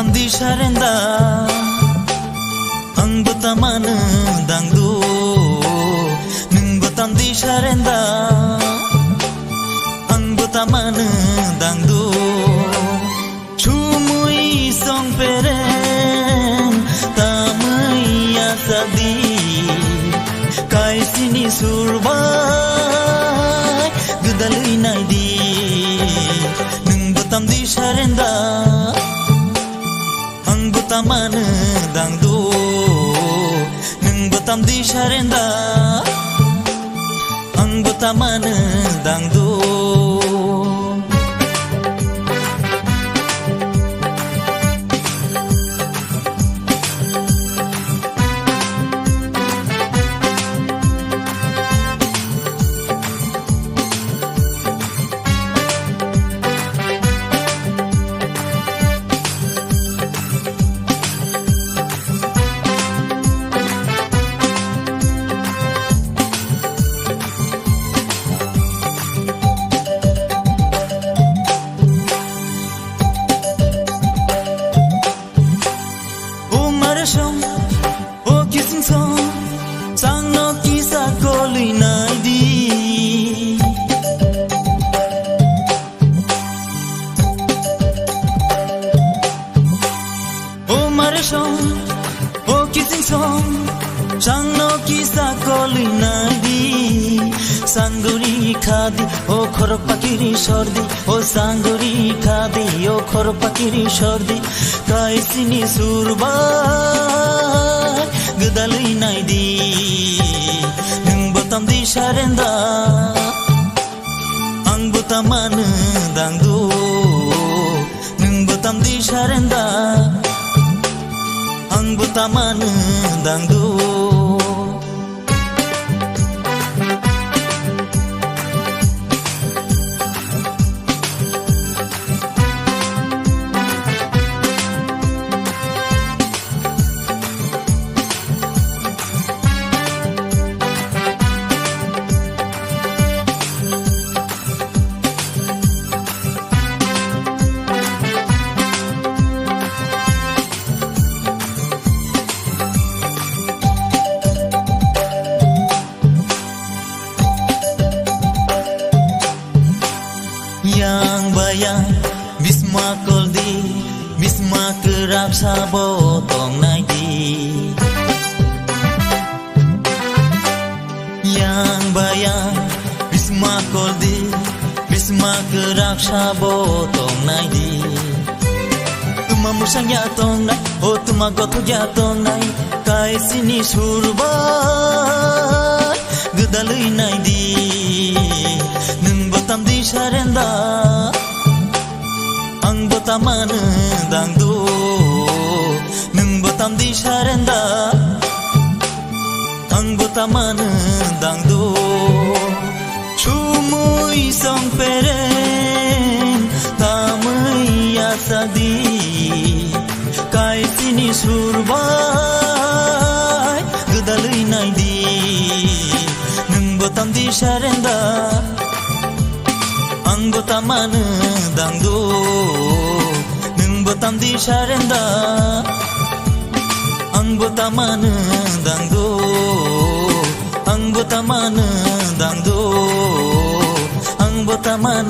di sarenda ang butaman dangdu nung butam di sarenda ang butaman dangdu chumui song peren tamai asadi kai sini surbai gudalui nai di nung butam di sarenda ang butaman dangdu nung butam di sarenda ang butaman dangdu o kissing song sang no kisa kolui nai di o mare song o kissing song sang no kisa kolui nai di sanguri khadi o khor pakiri sordi o sanguri khadi o khor pakiri sordi kai sini surba gudalui nai di nung butam di sarenda ang butaman dangdu nung butam di sarenda ang butaman dangdu yang bayang bisma koldi bisma kerak sabotong nai di yang bayang bisma koldi bisma kerak sabotong nai di tuma musang ya tong nai o tuma gotu ya tong nai kai sini surbai gudalui nai di nung butam di sarenda ang butaman dangdu nung butam di sarenda ang butaman dangdu chumui song peren tamai asadi kai sini surbai gudalui nai di nung butam di sarenda ang butaman dangdu nung butam di sarenda ang butaman dangdu ang butaman dangdu ang butaman